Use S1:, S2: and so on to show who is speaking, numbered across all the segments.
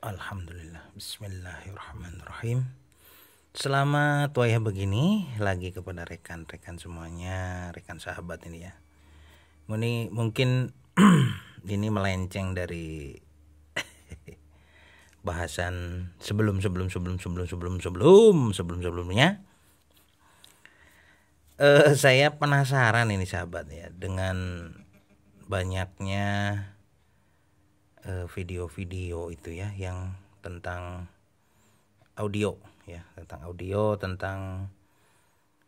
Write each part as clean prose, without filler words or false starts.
S1: Alhamdulillah. Bismillahirrahmanirrahim. Selamat wayah begini lagi kepada rekan-rekan semuanya, rekan sahabat ini ya. Ini mungkin ini melenceng dari bahasan sebelumnya. Saya penasaran ini sahabat ya, dengan banyaknya video-video itu ya yang tentang audio ya, tentang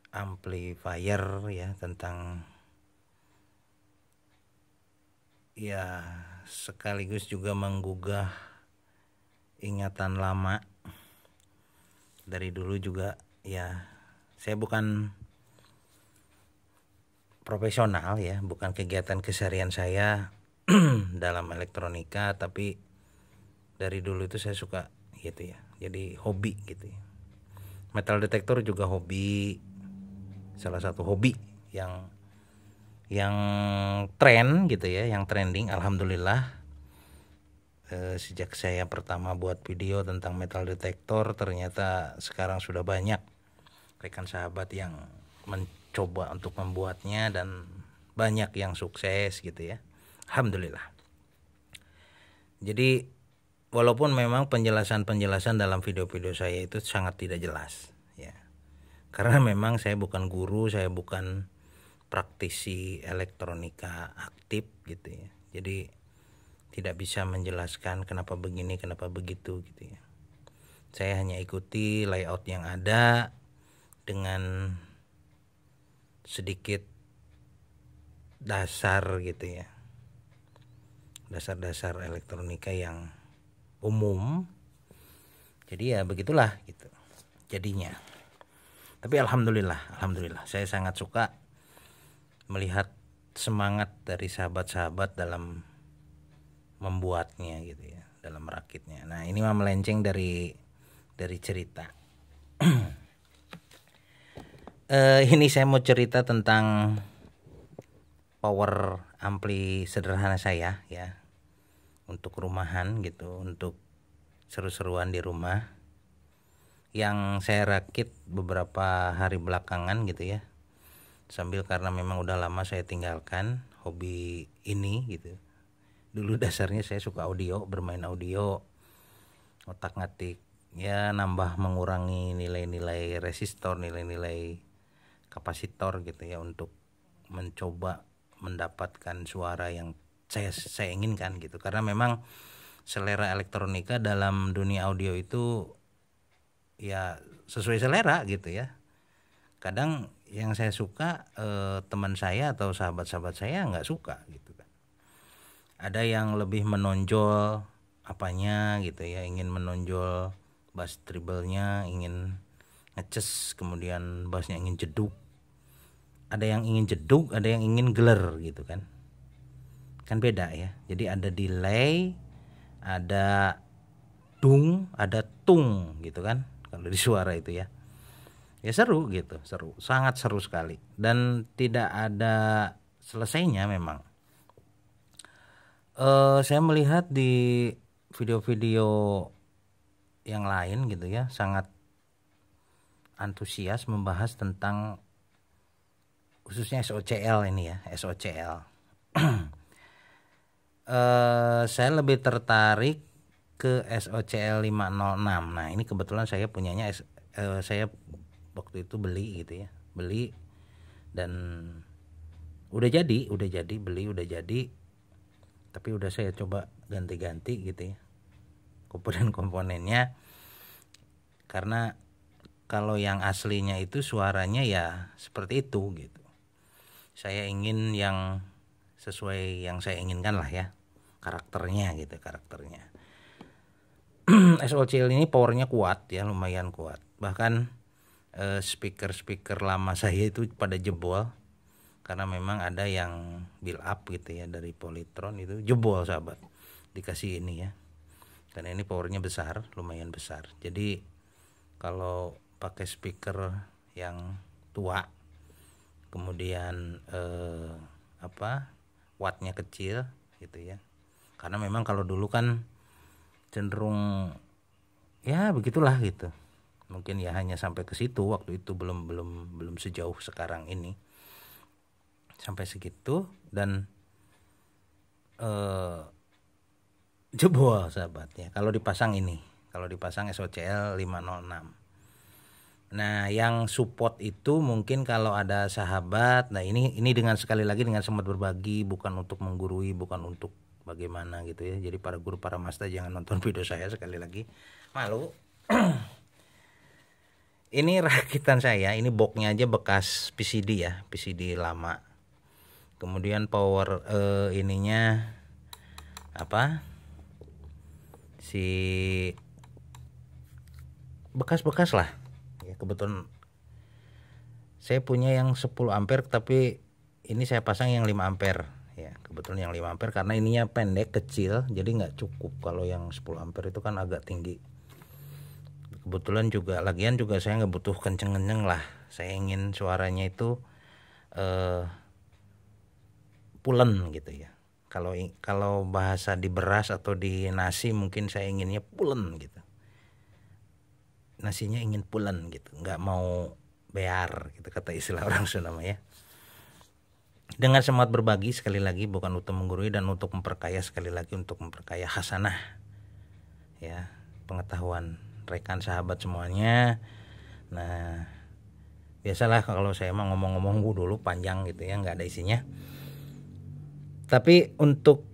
S1: amplifier ya, tentang ya sekaligus juga menggugah ingatan lama dari dulu juga ya. Saya bukan profesional ya, bukan kegiatan keseharian saya dalam elektronika, tapi dari dulu itu saya suka gitu ya, jadi hobi gitu ya. Metal detector juga hobi, salah satu hobi yang tren gitu ya, yang trending. Alhamdulillah sejak saya pertama buat video tentang metal detector, ternyata sekarang sudah banyak rekan sahabat yang mencoba untuk membuatnya dan banyak yang sukses gitu ya. Alhamdulillah. Jadi walaupun memang penjelasan dalam video-video saya itu sangat tidak jelas ya, karena memang saya bukan guru, saya bukan praktisi elektronika aktif gitu ya. Jadi tidak bisa menjelaskan kenapa begini, kenapa begitu gitu ya. Saya hanya ikuti layout yang ada dengan sedikit dasar gitu ya, dasar elektronika yang umum. Jadi ya begitulah gitu jadinya. Tapi alhamdulillah saya sangat suka melihat semangat dari sahabat-sahabat dalam membuatnya gitu ya, dalam merakitnya. Nah, ini mah melenceng dari cerita. Ini saya mau cerita tentang power ampli sederhana saya ya, untuk rumahan gitu, untuk seru-seruan di rumah, yang saya rakit beberapa hari belakangan gitu ya, sambil karena memang udah lama saya tinggalkan hobi ini gitu. Dulu dasarnya saya suka audio, bermain audio, otak-ngatik ya, nambah mengurangi nilai-nilai resistor, nilai-nilai kapasitor gitu ya, untuk mencoba mendapatkan suara yang saya inginkan gitu. Karena memang selera elektronika dalam dunia audio itu ya sesuai selera gitu ya. Kadang yang saya suka teman saya atau sahabat-sahabat saya nggak suka gitu kan. Ada yang lebih menonjol apanya gitu ya, ingin menonjol bass treble-nya, ingin ngeces, kemudian bassnya ingin jeduk. Ada yang ingin jeduk, ada yang ingin geler gitu kan beda ya. Jadi ada delay, ada dung, ada tung gitu kan kalau di suara itu ya. Ya seru gitu, sangat seru sekali, dan tidak ada selesainya memang. Saya melihat di video-video yang lain gitu ya, sangat antusias membahas tentang khususnya SOCL ini ya, SOCL. Saya lebih tertarik ke SOCL 506. Nah, ini kebetulan saya punyanya, saya waktu itu beli gitu ya, beli dan udah jadi, tapi udah saya coba ganti-ganti gitu ya komponen-komponennya, karena kalau yang aslinya itu suaranya ya seperti itu gitu. Saya ingin yang sesuai yang saya inginkan lah ya, karakternya. SOCL ini powernya kuat ya, lumayan kuat. Bahkan speaker lama saya itu pada jebol, karena memang ada yang build up gitu ya dari Polytron, itu jebol sahabat, dikasih ini ya, karena ini powernya besar, lumayan besar. Jadi kalau pakai speaker yang tua, kemudian wattnya kecil gitu ya, karena memang kalau dulu kan cenderung ya begitulah gitu. Mungkin ya hanya sampai ke situ, waktu itu belum sejauh sekarang ini sampai segitu. Dan jebol sahabatnya kalau dipasang SOCL 506. Nah, yang support itu mungkin kalau ada sahabat. Nah, ini dengan sekali lagi dengan semangat berbagi, bukan untuk menggurui, bukan untuk bagaimana gitu ya. Jadi para guru, para master jangan nonton video saya sekali lagi. Malu. Ini rakitan saya, ini boxnya aja bekas PCD ya, PCD lama. Kemudian power ininya apa? Si bekas-bekas lah. Ya, kebetulan saya punya yang 10 ampere tapi ini saya pasang yang 5 ampere ya. Kebetulan yang 5 ampere karena ininya pendek kecil jadi nggak cukup. Kalau yang 10 ampere itu kan agak tinggi. Kebetulan juga lagian juga saya nggak butuh kenceng-kenceng lah. Saya ingin suaranya itu pulen gitu ya. Kalau bahasa di beras atau di nasi mungkin saya inginnya pulen gitu. Nasinya ingin pulen gitu, nggak mau bear gitu kata istilah orang Sunda ya. Dengan semangat berbagi sekali lagi, bukan untuk menggurui dan untuk memperkaya, sekali lagi untuk memperkaya hasanah ya, pengetahuan rekan sahabat semuanya. Nah, biasalah kalau saya mah ngomong-ngomong dulu panjang gitu ya, nggak ada isinya. Tapi untuk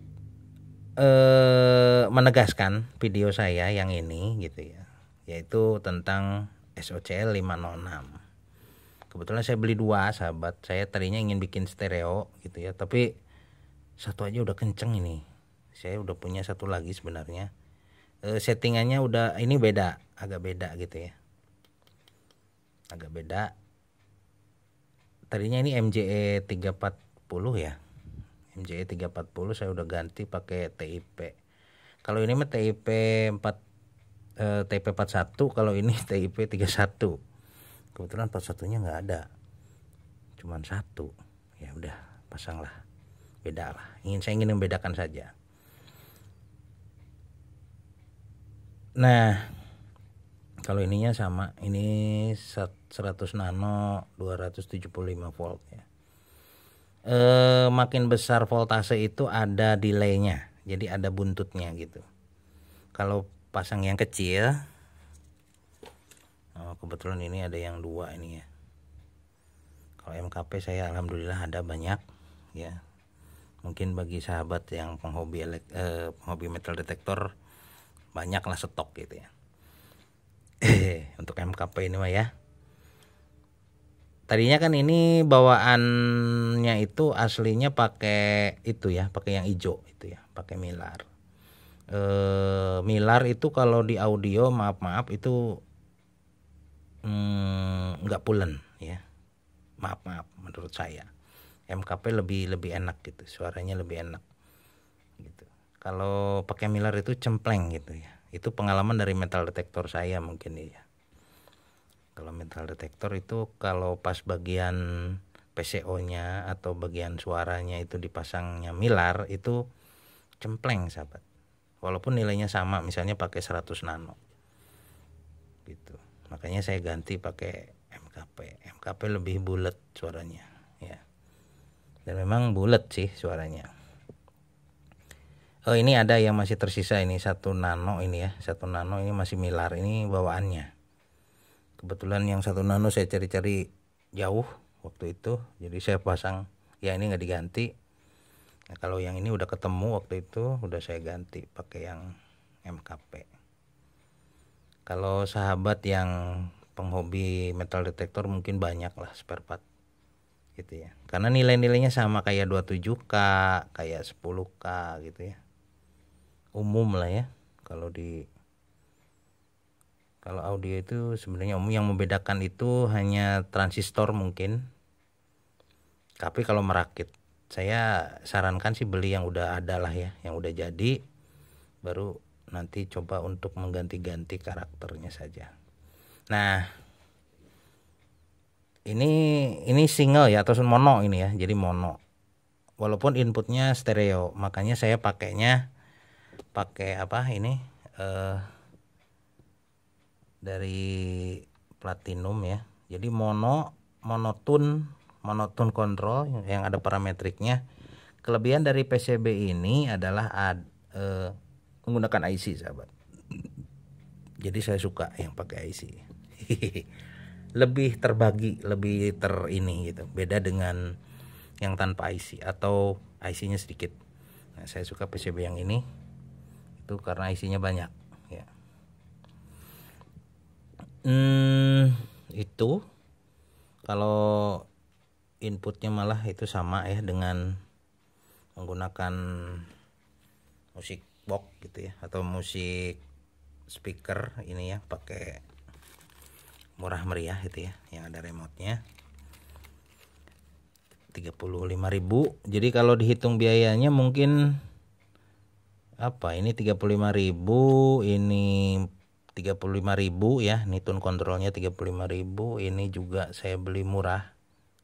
S1: menegaskan video saya yang ini gitu ya, yaitu tentang SOCL 506. Kebetulan saya beli 2 sahabat. Saya tadinya ingin bikin stereo gitu ya, tapi satu aja udah kenceng ini. Saya udah punya satu lagi sebenarnya. Settingannya udah ini beda, agak beda gitu ya. Agak beda. Tadinya ini MJE 340 ya. MJE 340 saya udah ganti pakai TIP. Kalau ini mah TIP 41, kalau ini TIP 31. Kebetulan 41-nya nggak ada. Cuman 1. Ya udah, pasanglah. Beda lah. Saya ingin membedakan saja. Nah, kalau ininya sama, ini 100 nano 275 volt ya. Makin besar voltase itu ada delaynya, jadi ada buntutnya gitu. Kalau pasang yang kecil, kebetulan ini ada yang 2 ini ya. Kalau MKP saya alhamdulillah ada banyak ya. Mungkin bagi sahabat yang penghobi metal detektor banyaklah stok gitu ya. Untuk MKP ini mah ya. Tadinya kan ini bawaannya itu aslinya pakai itu ya, pakai yang hijau itu ya, pakai Mylar. Mylar itu kalau di audio maaf itu nggak pulen ya. Maaf menurut saya. MKP lebih enak gitu, suaranya lebih enak gitu. Kalau pakai Mylar itu cempleng gitu ya. Itu pengalaman dari metal detektor saya mungkin ya. Kalau metal detektor itu kalau pas bagian PCO-nya atau bagian suaranya itu dipasangnya Mylar itu cempleng sahabat. Walaupun nilainya sama, misalnya pakai 100 nano. Gitu. Makanya saya ganti pakai MKP. MKP lebih bulat suaranya ya. Dan memang bulat sih suaranya. Oh, ini ada yang masih tersisa ini 1 nano ini ya. 1 nano ini masih Mylar, ini bawaannya. Kebetulan yang 1 nano saya cari-cari jauh waktu itu, jadi saya pasang ya, ini nggak diganti. Nah, kalau yang ini udah ketemu waktu itu, udah saya ganti pakai yang MKP. Kalau sahabat yang penghobi metal detektor mungkin banyak lah spare part gitu ya, karena nilai-nilainya sama kayak 27K, kayak 10K gitu ya, umum lah ya. Kalau audio itu sebenarnya umum, yang membedakan itu hanya transistor mungkin. Tapi kalau merakit, saya sarankan sih beli yang udah ada lah ya, yang udah jadi, baru nanti coba untuk mengganti-ganti karakternya saja. Nah, ini single ya atau mono ini ya, jadi mono. Walaupun inputnya stereo, makanya saya pakainya pakai apa ini dari platinum ya. Jadi monotone control yang ada parametriknya. Kelebihan dari PCB ini adalah menggunakan IC, sahabat. Jadi saya suka yang pakai IC. Lebih terbagi, lebih ini gitu. Beda dengan yang tanpa IC atau IC-nya sedikit. Nah, saya suka PCB yang ini itu karena IC-nya banyak ya. Itu kalau inputnya malah itu sama ya dengan menggunakan musik box gitu ya, atau musik speaker ini ya, pakai murah meriah gitu ya, yang ada remote-nya 35.000. Jadi kalau dihitung biayanya mungkin ini 35.000, ini 35.000 ya, ini tune kontrolnya 35.000. Ini juga saya beli murah,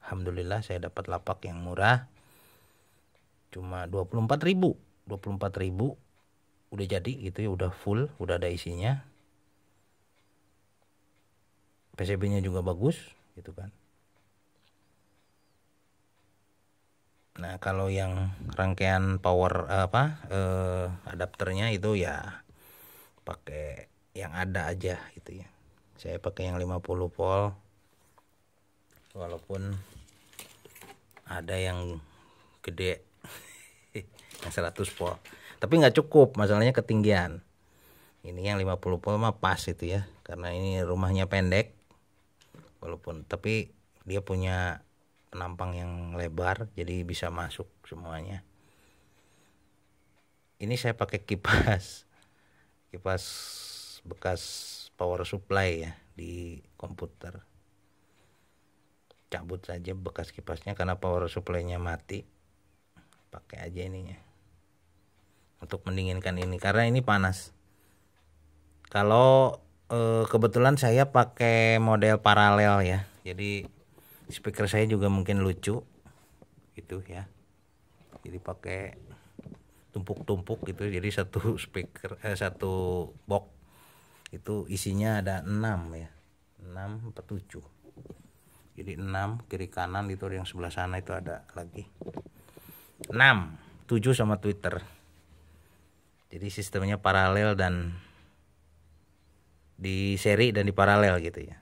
S1: alhamdulillah saya dapat lapak yang murah, cuma 24.000 udah jadi gitu ya, udah full, udah ada isinya. PCB-nya juga bagus gitu kan. Nah, kalau yang rangkaian power adapternya itu ya pakai yang ada aja gitu ya. Saya pakai yang 50 volt. Walaupun ada yang gede yang 100 volt. Tapi nggak cukup, masalahnya ketinggian. Ini yang 50 volt mah pas itu ya. Karena ini rumahnya pendek. Walaupun tapi dia punya penampang yang lebar, jadi bisa masuk semuanya. Ini saya pakai kipas bekas power supply ya di komputer. Cabut saja bekas kipasnya karena power supply-nya mati. Pakai aja ininya untuk mendinginkan ini karena ini panas. Kalau kebetulan saya pakai model paralel ya, jadi speaker saya juga mungkin lucu gitu ya. Jadi pakai tumpuk-tumpuk gitu. Jadi satu speaker satu box itu isinya ada 6 ya. 6 atau 7. Jadi 6 kiri kanan, itu yang sebelah sana itu ada lagi. 6, 7 sama Twitter. Jadi sistemnya paralel dan di seri dan di paralel gitu ya.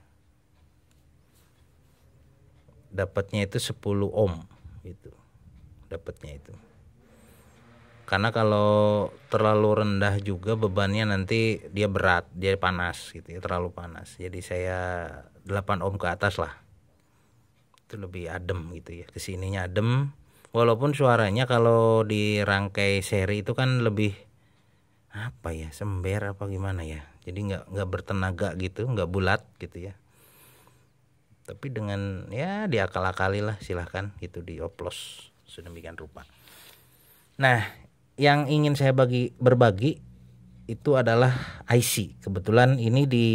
S1: Dapatnya itu 10 ohm gitu. Dapatnya itu. Karena kalau terlalu rendah juga bebannya nanti dia berat, dia panas gitu ya, terlalu panas. Jadi saya 8 ohm ke atas lah. Itu lebih adem gitu ya. Kesininya adem. Walaupun suaranya kalau dirangkai seri itu kan lebih sember apa gimana ya. Jadi nggak bertenaga gitu, nggak bulat gitu ya. Tapi dengan ya diakal-akali lah, silahkan gitu, dioplos sedemikian rupa. Nah, yang ingin saya berbagi itu adalah IC. Kebetulan ini di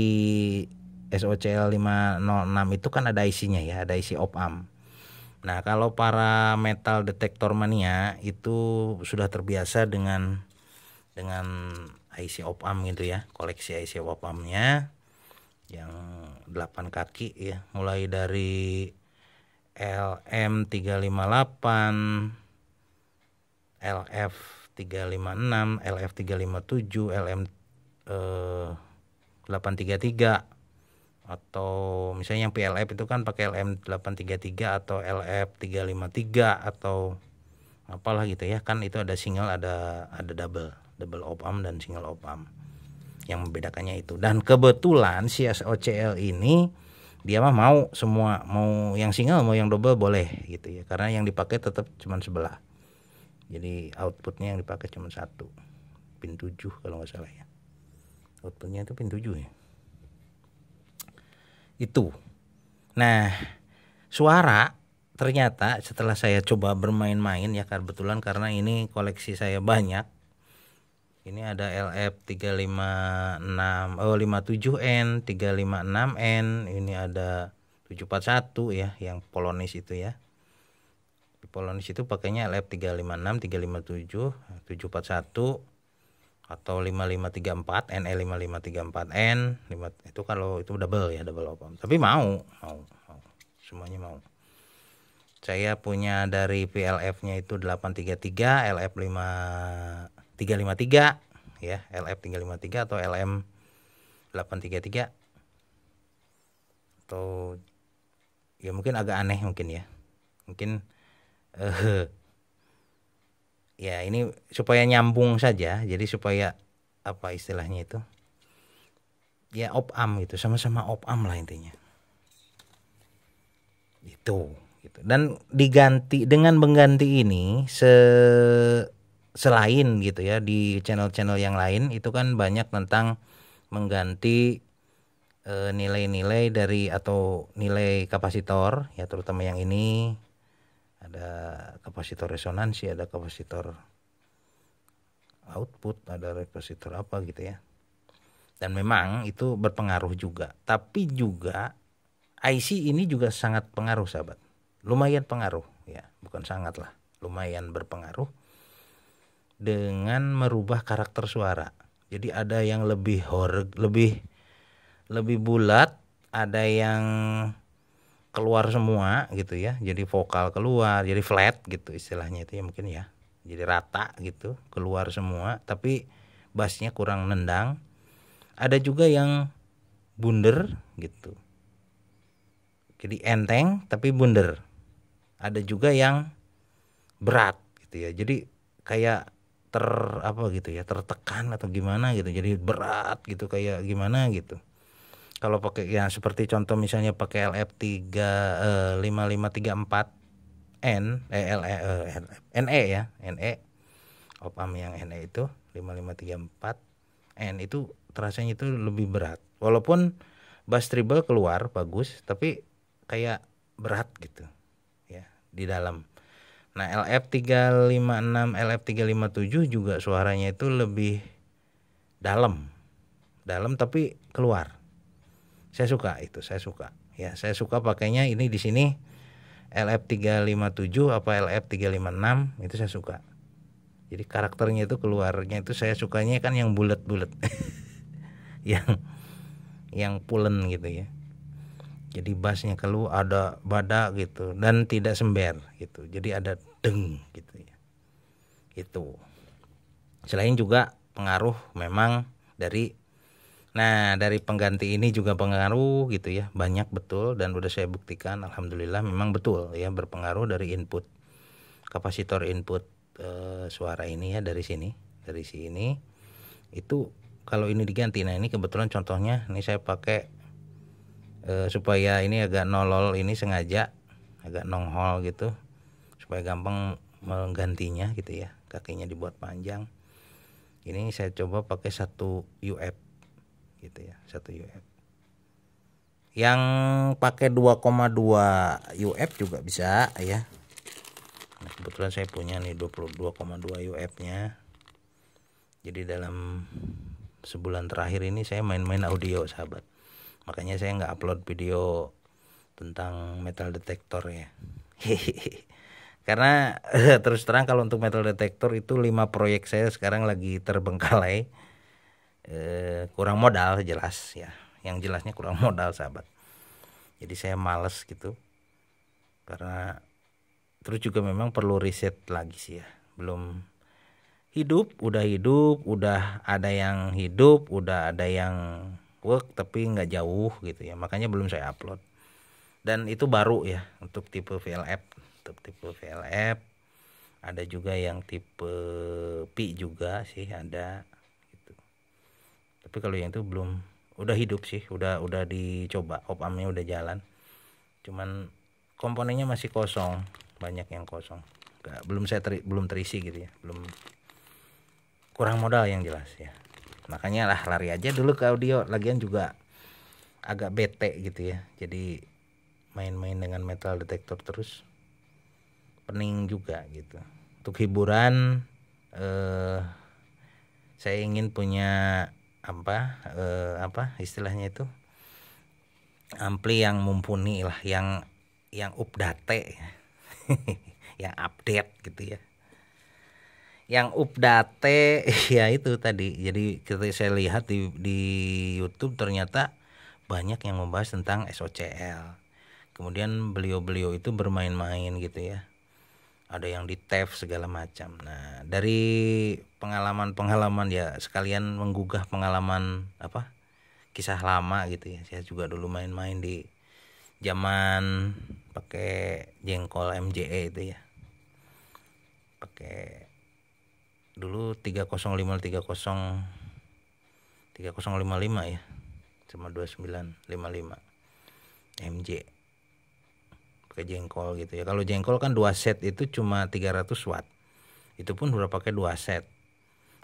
S1: SOCL 506 itu kan ada IC-nya ya, ada IC op-amp. Nah, kalau para metal detektor mania itu sudah terbiasa dengan IC op-amp gitu ya, koleksi IC op-ampnya yang 8 kaki ya, mulai dari LM358, LF356, LF357, LM833, atau misalnya yang PLF itu kan pakai LM833 atau LF353 atau apalah gitu ya, kan itu ada single, ada double op-amp dan single op-amp. Yang membedakannya itu. Dan kebetulan si SOCL ini dia mah mau semua, mau yang single mau yang double boleh gitu ya, karena yang dipakai tetap cuma sebelah. Jadi outputnya yang dipakai cuma 1, pin 7 kalau nggak salah ya. Outputnya itu pin 7 ya. Itu. Nah, suara ternyata setelah saya coba bermain-main ya, kebetulan karena ini koleksi saya banyak. Ini ada LF356, 57N, 356N, ini ada 741 ya, yang Polonis itu ya. Polonis itu pakainya LF356, 357, 741 atau 5534 NE 5534N itu kalau itu double ya, double op amp. Tapi mau semuanya mau. Saya punya dari PLF-nya itu 833, LF 353 ya, LF 353 atau LM 833 atau ya mungkin agak aneh mungkin ya. Mungkin ya ini supaya nyambung saja, jadi supaya apa istilahnya itu ya op amp gitu, sama-sama op amp lah intinya itu gitu. Dan diganti dengan mengganti ini selain gitu ya, di channel-channel yang lain itu kan banyak tentang mengganti nilai-nilai dari atau nilai kapasitor ya, terutama yang ini ada kapasitor resonansi, ada kapasitor output, ada kapasitor apa gitu ya. Dan memang itu berpengaruh juga. Tapi juga IC ini juga sangat pengaruh sahabat. Lumayan pengaruh ya, bukan sangat lah. Lumayan berpengaruh dengan merubah karakter suara. Jadi ada yang lebih lebih bulat, ada yang keluar semua gitu ya, jadi vokal keluar, jadi flat gitu istilahnya itu ya mungkin ya, jadi rata gitu keluar semua, tapi bassnya kurang nendang. Ada juga yang bunder gitu, jadi enteng tapi bunder. Ada juga yang berat gitu ya, jadi kayak apa gitu ya, tertekan atau gimana gitu, jadi berat gitu kayak gimana gitu. Kalau pakai ya seperti contoh misalnya pakai LF 5534 NE ya, NE op amp yang NE itu 5534N itu terasanya itu lebih berat. Walaupun bass treble keluar bagus, tapi kayak berat gitu ya di dalam. Nah, LF 356, LF 357 juga suaranya itu lebih dalam tapi keluar. Saya suka itu, saya suka. Ya, saya suka pakainya ini di sini LF 357 apa LF 356 itu saya suka. Jadi karakternya itu keluarnya itu saya sukanya kan yang bulat-bulat. yang pulen gitu ya. Jadi bassnya keluar ada badak gitu dan tidak sember gitu. Jadi ada deng gitu ya. Itu. Selain juga pengaruh memang dari pengganti ini juga pengaruh gitu ya, banyak betul, dan udah saya buktikan alhamdulillah memang betul ya berpengaruh dari input kapasitor input suara ini ya, dari sini itu kalau ini diganti. Nah ini kebetulan contohnya ini saya pakai supaya ini agak nolol, ini sengaja agak nonghol gitu supaya gampang menggantinya gitu ya, kakinya dibuat panjang. Ini saya coba pakai 1 UF gitu ya, 1 UF. Yang pakai 2,2 UF juga bisa ya. Nah, kebetulan saya punya nih 22,2 UF-nya. Jadi dalam sebulan terakhir ini saya main-main audio sahabat. Makanya saya nggak upload video tentang metal detector ya. Karena terus terang kalau untuk metal detector itu 5 proyek saya sekarang lagi terbengkalai. Kurang modal jelas ya, yang jelasnya kurang modal sahabat. Jadi saya males gitu, karena terus juga memang perlu riset lagi sih ya, belum udah ada yang hidup, udah ada yang work tapi nggak jauh gitu ya, makanya belum saya upload. Dan itu baru ya untuk tipe VLF, ada juga yang tipe P juga sih ada. Tapi kalau yang itu belum, udah hidup sih, udah dicoba, op ampnya udah jalan, cuman komponennya masih kosong, banyak yang kosong, belum terisi gitu ya, belum, kurang modal yang jelas ya. Makanya lah lari aja dulu ke audio, lagian juga agak bete gitu ya, jadi main-main dengan metal detector terus pening juga gitu. Untuk hiburan saya ingin punya apa istilahnya itu, ampli yang mumpuni lah, yang update yang update gitu ya, Yang update ya itu tadi. Jadi ketika saya lihat di YouTube ternyata banyak yang membahas tentang SOCL. Kemudian beliau-beliau itu bermain-main gitu ya. Ada yang di TAF segala macam. Nah, dari pengalaman-pengalaman ya sekalian menggugah pengalaman apa? Kisah lama gitu ya. Saya juga dulu main-main di zaman pakai jengkol MJE itu ya. Pakai dulu 3055 ya sama 2955 MJ pakai jengkol gitu ya. Kalau jengkol kan 2 set itu cuma 300 watt, itu pun udah pakai 2 set.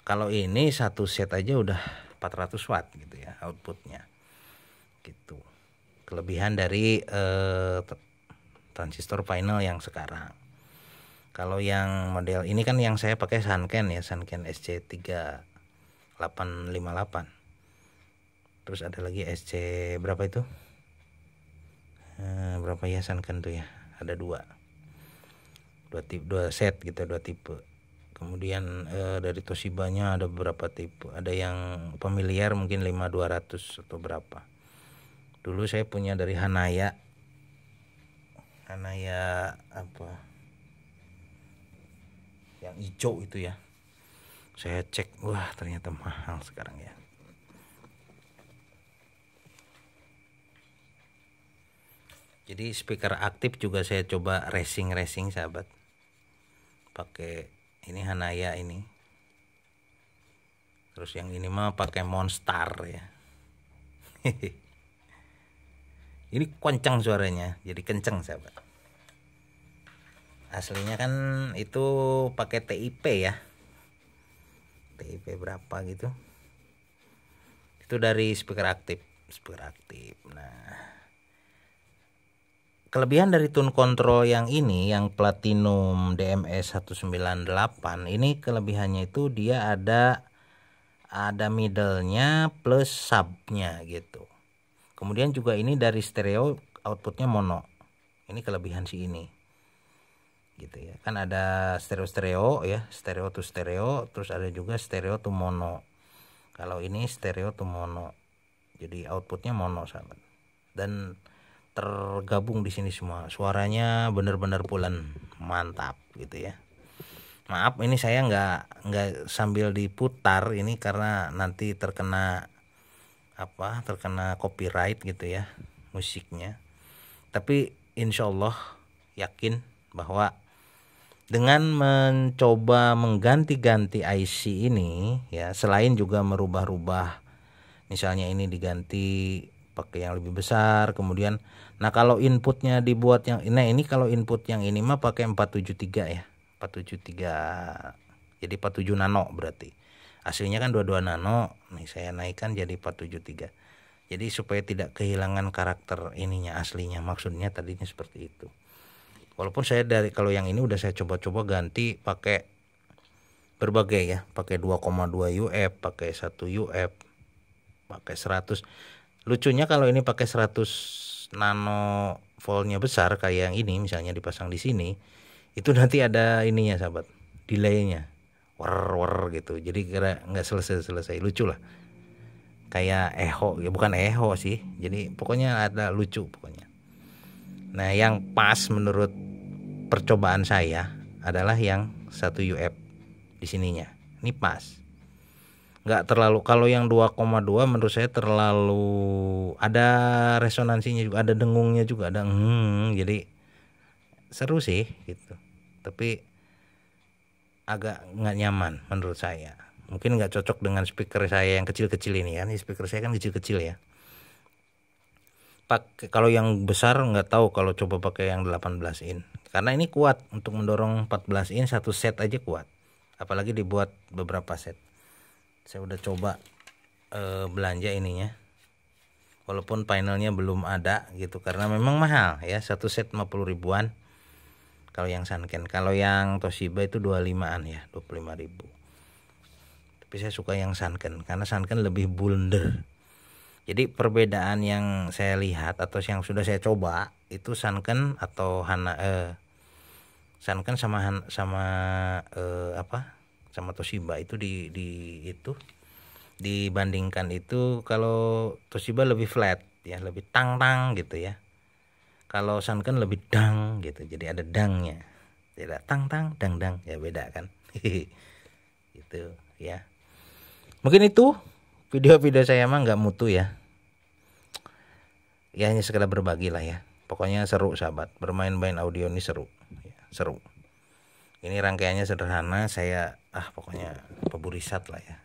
S1: Kalau ini 1 set aja udah 400 watt gitu ya outputnya gitu. Kelebihan dari transistor final yang sekarang. Kalau yang model ini kan yang saya pakai Sanken ya, Sanken SC3858. Terus ada lagi SC berapa itu? Berapa ya Sanken tuh ya? Ada dua set gitu, 2 tipe. Kemudian dari Toshiba-nya ada beberapa tipe. Ada yang familiar mungkin 5200 atau berapa. Dulu saya punya dari Hanaya apa? Yang hijau itu ya, saya cek, wah ternyata mahal sekarang ya. Jadi speaker aktif juga saya coba racing sahabat, pakai ini Hanaya ini. Terus yang ini mah pakai Monster ya. Ini kencang suaranya, jadi kencang sahabat. Aslinya kan itu pakai TIP ya, TIP berapa gitu, itu dari speaker aktif. Nah, kelebihan dari tune control yang ini, yang Platinum DMS 198 ini, kelebihannya itu dia ada middle-nya plus sub-nya gitu. Kemudian juga ini dari stereo outputnya mono. Ini kelebihan si ini gitu ya. Kan ada stereo ya, stereo to stereo, terus ada juga stereo to mono. Kalau ini stereo to mono. Jadi outputnya mono sahabat. Dan tergabung di sini semua. Suaranya benar-benar pulen, mantap gitu ya. Maaf ini saya nggak sambil diputar ini karena nanti terkena copyright gitu ya musiknya. Tapi insya Allah yakin bahwa dengan mencoba mengganti-ganti IC ini ya, selain juga merubah-rubah, misalnya ini diganti pakai yang lebih besar, kemudian nah kalau inputnya dibuat yang ini kalau input yang ini mah pakai 473 ya, 473, jadi 47 nano berarti aslinya kan 22 nano, nih saya naikkan jadi 473, jadi supaya tidak kehilangan karakter ininya aslinya, maksudnya tadinya seperti itu. Walaupun saya kalau yang ini udah saya coba-coba ganti pakai berbagai ya, pakai 2,2 UF, pakai 1 UF, pakai 100. Lucunya kalau ini pakai 100 nano voltnya besar kayak yang ini misalnya dipasang di sini, itu nanti ada ininya sahabat, delaynya, war gitu. Jadi kira nggak selesai, lucu lah. Kayak echo, ya bukan echo sih. Jadi pokoknya ada lucu pokoknya. Nah, yang pas menurut percobaan saya adalah yang 1 UF di sininya. Ini pas. Nggak terlalu, kalau yang 2,2 menurut saya terlalu ada resonansinya juga, ada dengungnya juga, ada jadi seru sih gitu. Tapi agak nggak nyaman menurut saya. Mungkin nggak cocok dengan speaker saya yang kecil-kecil ini kan. Speaker saya kan kecil-kecil ya. Pakai kalau yang besar nggak tahu kalau coba pakai yang 18 in, karena ini kuat untuk mendorong 14 in, satu set aja kuat, apalagi dibuat beberapa set. Saya udah coba belanja ininya, walaupun panelnya belum ada gitu karena memang mahal ya, satu set 50 ribuan kalau yang Sanken. Kalau yang Toshiba itu 25-an ya, 25.000. Tapi saya suka yang Sanken karena Sanken lebih blunder. Jadi perbedaan yang saya lihat atau yang sudah saya coba itu Sanken atau Sanken sama sama Toshiba itu itu dibandingkan itu, kalau Toshiba lebih flat ya, lebih tang gitu ya. Kalau Sanken lebih dang gitu, jadi ada dangnya, tidak tang dang ya, beda kan. Gitu ya. Mungkin itu video-video saya mah nggak mutu ya. Ya hanya sekedar berbagi lah ya. Pokoknya seru sahabat, bermain-main audio ini seru ya, seru. Ini rangkaiannya sederhana, saya pokoknya peburisat lah ya.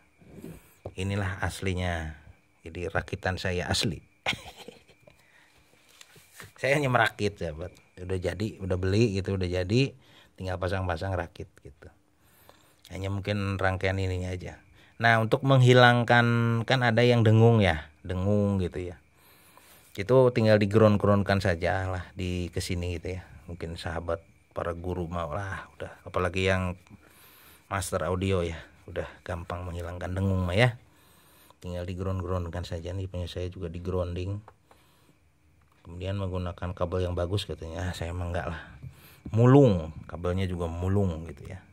S1: Inilah aslinya, jadi rakitan saya asli. Saya hanya merakit sahabat, udah jadi, udah beli gitu, udah jadi, tinggal pasang-pasang rakit gitu. Hanya mungkin rangkaian ininya aja. Nah, untuk menghilangkan, kan ada yang dengung ya, dengung gitu ya, itu tinggal diground-groundkan saja lah di kesini gitu ya. Mungkin sahabat para guru mau lah, udah, apalagi yang master audio ya, udah gampang menghilangkan dengung mah ya, tinggal diground-groundkan saja. Nih punya saya juga di grounding, kemudian menggunakan kabel yang bagus katanya. Saya emang enggak lah, mulung, kabelnya juga mulung gitu ya,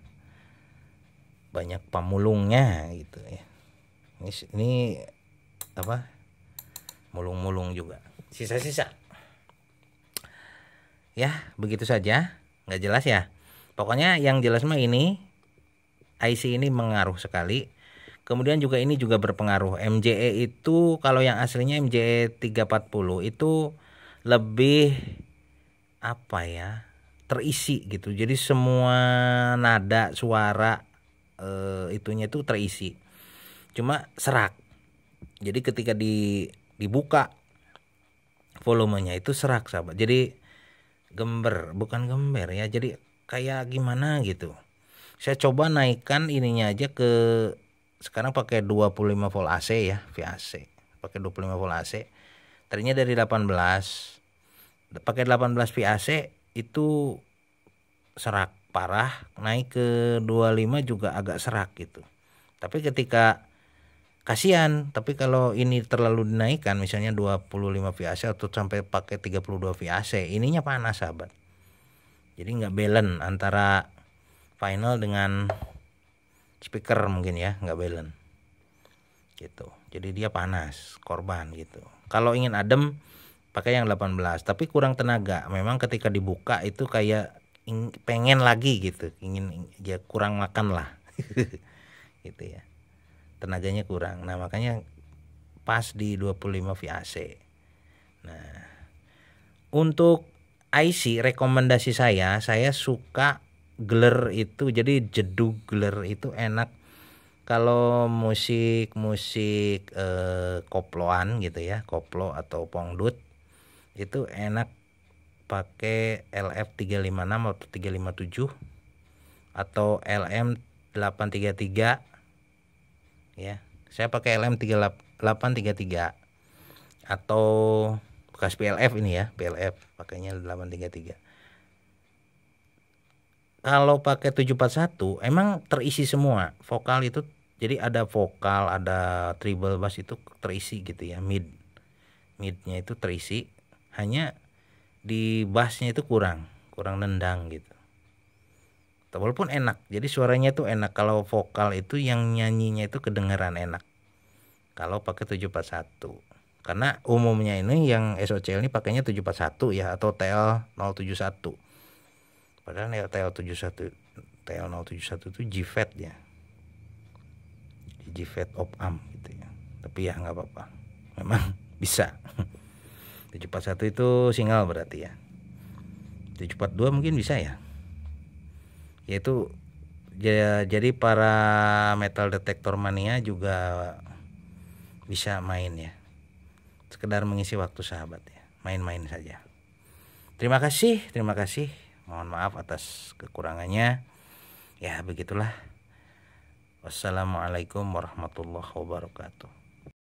S1: banyak pamulungnya gitu ya. Ini apa, mulung-mulung juga, sisa-sisa ya. Begitu saja, nggak jelas ya. Pokoknya yang jelas mah ini IC ini mengaruh sekali. Kemudian juga ini juga berpengaruh. MJE itu kalau yang aslinya MJE 340 itu lebih apa ya, terisi gitu. Jadi semua nada suara itunya itu terisi. Cuma serak. Jadi ketika dibuka volumenya itu serak sahabat. Jadi bukan gember ya. Jadi kayak gimana gitu. Saya coba naikkan ininya aja ke, sekarang pakai 25 volt AC ya, VAC. Pakai 25 volt AC. Tadinya dari 18. Pakai 18 VAC itu serak parah, naik ke 25 juga agak serak gitu. Tapi ketika kasihan, tapi kalau ini terlalu dinaikkan misalnya 25 VAC atau sampai pakai 32 VAC, ininya panas sahabat. Jadi nggak balance antara final dengan speaker mungkin ya, nggak balance gitu. Jadi dia panas, korban gitu. Kalau ingin adem pakai yang 18, tapi kurang tenaga. Memang ketika dibuka itu kayak pengen lagi gitu, ingin ya, kurang makan lah. Gitu ya, tenaganya kurang. Nah makanya pas di 25 VAC. Nah untuk IC rekomendasi saya suka Geler itu, jadi jedug Geler itu enak kalau musik koploan gitu ya, koplo atau pongdut itu enak pakai LF 356 atau 357 atau LM 833 ya. Saya pakai LM 833 atau bekas PLF ini ya, PLF pakainya 833. Kalau pakai 741 emang terisi semua vokal itu, jadi ada vokal, ada treble bass itu terisi gitu ya, midnya itu terisi, hanya di bassnya itu kurang nendang gitu. Walaupun enak, jadi suaranya itu enak. Kalau vokal itu yang nyanyinya itu kedengeran enak kalau pakai 741, karena umumnya ini yang SOCL ini pakainya 741 ya, atau TL071. Padahal TL071 itu GFET ya, GFET op amp gitu ya. Tapi ya nggak apa-apa, memang bisa. 741 itu single berarti ya. 742 mungkin bisa ya. Yaitu jadi para metal detektor mania juga bisa main ya. Sekedar mengisi waktu sahabat ya, main-main saja. Terima kasih. Mohon maaf atas kekurangannya. Ya begitulah. Wassalamualaikum warahmatullahi wabarakatuh.